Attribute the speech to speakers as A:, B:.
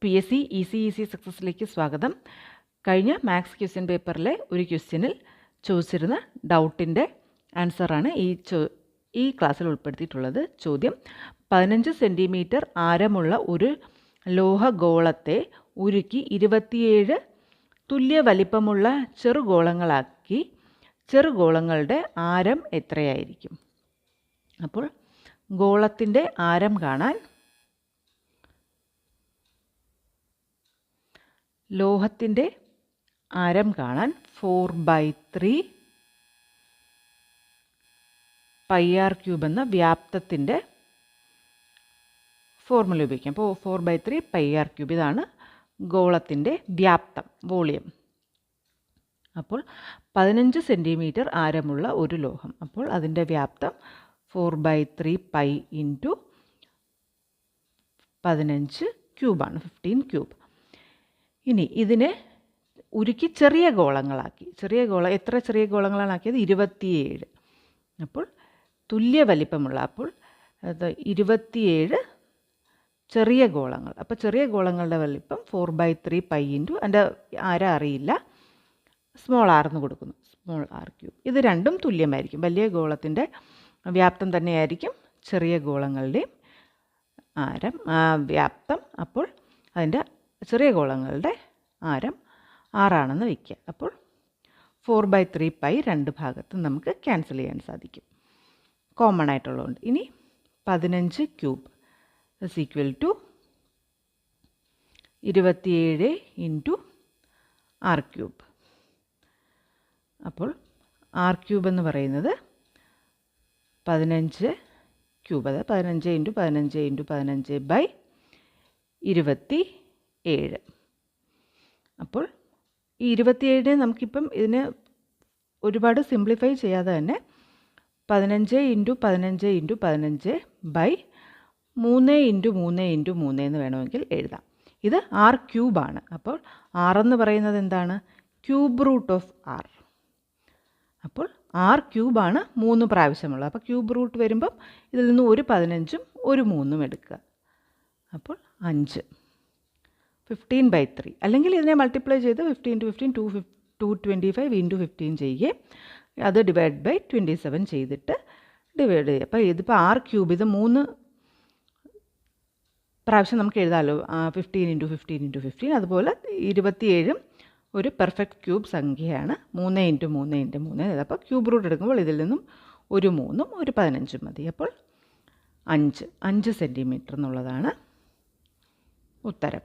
A: PSC easy സക്സസ്സിലേക്ക് സ്വാഗതം. കഴിഞ്ഞ maths question പേപ്പറിലെ ഒരു ക്വസ്റ്റ്യനിൽ ചോദിച്ചിരുന്ന ഡൗട്ടിൻ്റെ ആൻസറാണ് ഈ ക്ലാസ്സിൽ ഉൾപ്പെടുത്തിയിട്ടുള്ളത്. ചോദ്യം: 15 സെൻറ്റിമീറ്റർ ആരമുള്ള ഒരു ലോഹഗോളത്തെ ഉരുക്കി 27 തുല്യ വലിപ്പമുള്ള ചെറുഗോളങ്ങളാക്കി. ചെറുഗോളങ്ങളുടെ ആരം എത്രയായിരിക്കും? അപ്പോൾ ഗോളത്തിൻ്റെ ആരം കാണാൻ ലോഹത്തിൻ്റെ ആരം കാണാൻ 4/3 πr³ എന്ന വ്യാപ്തത്തിൻ്റെ ഫോർമുല ഉപയോഗിക്കാം. അപ്പോൾ 4/3 πr³ ഇതാണ് ഗോളത്തിൻ്റെ വ്യാപ്തം, വോളിയം. അപ്പോൾ 15 സെൻറ്റിമീറ്റർ ആരമുള്ള ഒരു ലോഹം, അപ്പോൾ അതിൻ്റെ വ്യാപ്തം 4/3 π × 15³ 15³. ഇനി ഇതിനെ ഉരുക്കി ചെറിയ ഗോളങ്ങളാക്കി. എത്ര ചെറിയ ഗോളങ്ങളാണ് ആക്കിയത്? 27. അപ്പോൾ തുല്യ വലിപ്പമുള്ള, അപ്പോൾ 27 ചെറിയ ഗോളങ്ങൾ. അപ്പോൾ ചെറിയ ഗോളങ്ങളുടെ വലിപ്പം 4/3 π × അതിൻ്റെ ആരം അറിയില്ല, സ്മോൾ r എന്ന് കൊടുക്കുന്നു, സ്മോൾ r³. ഇത് രണ്ടും തുല്യമായിരിക്കും. വലിയ ഗോളത്തിൻ്റെ വ്യാപ്തം തന്നെയായിരിക്കും ചെറിയ ഗോളങ്ങളുടെയും ആരം, വ്യാപ്തം. അപ്പോൾ അതിൻ്റെ ചെറിയ ഗോളങ്ങളുടെ ആരം 6 ആണെന്ന് വയ്ക്കുക. അപ്പോൾ 4/3 π രണ്ട് ഭാഗത്തും നമുക്ക് ക്യാൻസൽ ചെയ്യാൻ സാധിക്കും, കോമൺ ആയിട്ടുള്ളതുകൊണ്ട്. ഇനി 15³ = 27 × r³. അപ്പോൾ r³ എന്ന് പറയുന്നത് 15³, അത് 15 × 15 × 15/27. അപ്പോൾ ഈ 27 നമുക്കിപ്പം ഇതിനെ ഒരുപാട് സിംപ്ലിഫൈ ചെയ്യാതെ തന്നെ 15 × 15 × 15/3 × 3 × 3 എന്ന് വേണമെങ്കിൽ എഴുതാം. ഇത് r³ ആണ്. അപ്പോൾ r എന്ന് പറയുന്നത് എന്താണ്? Cube root of r. അപ്പോൾ r³ ആണ് 3 പ്രാവശ്യമുള്ളത്. അപ്പോൾ ക്യൂബ് റൂട്ട് വരുമ്പം ഇതിൽ നിന്ന് ഒരു 15ഉം ഒരു 3ഉം എടുക്കുക. അപ്പോൾ 5, 15/3. അല്ലെങ്കിൽ ഇതിനെ മൾട്ടിപ്ലൈ ചെയ്ത് 15 × 15 225 × 15 ചെയ്യുകയും അത് /27 ചെയ്തിട്ട് ഡിവൈഡ് ചെയ്യുക. അപ്പോൾ ഇതിപ്പോൾ r³ ഇത് 3 പ്രാവശ്യം നമുക്ക് എഴുതാമല്ലോ, 15 × 15 × 15. അതുപോലെ 27 ഒരു പെർഫെക്റ്റ് ക്യൂബ് സംഖ്യയാണ്. 3 × 3 × 3. അപ്പോൾ ക്യൂബ് റൂട്ട് എടുക്കുമ്പോൾ ഇതിൽ നിന്നും ഒരു 3ഉം ഒരു 15ഉം മതി. അപ്പോൾ 5 സെൻറ്റിമീറ്റർ എന്നുള്ളതാണ് ഉത്തരം.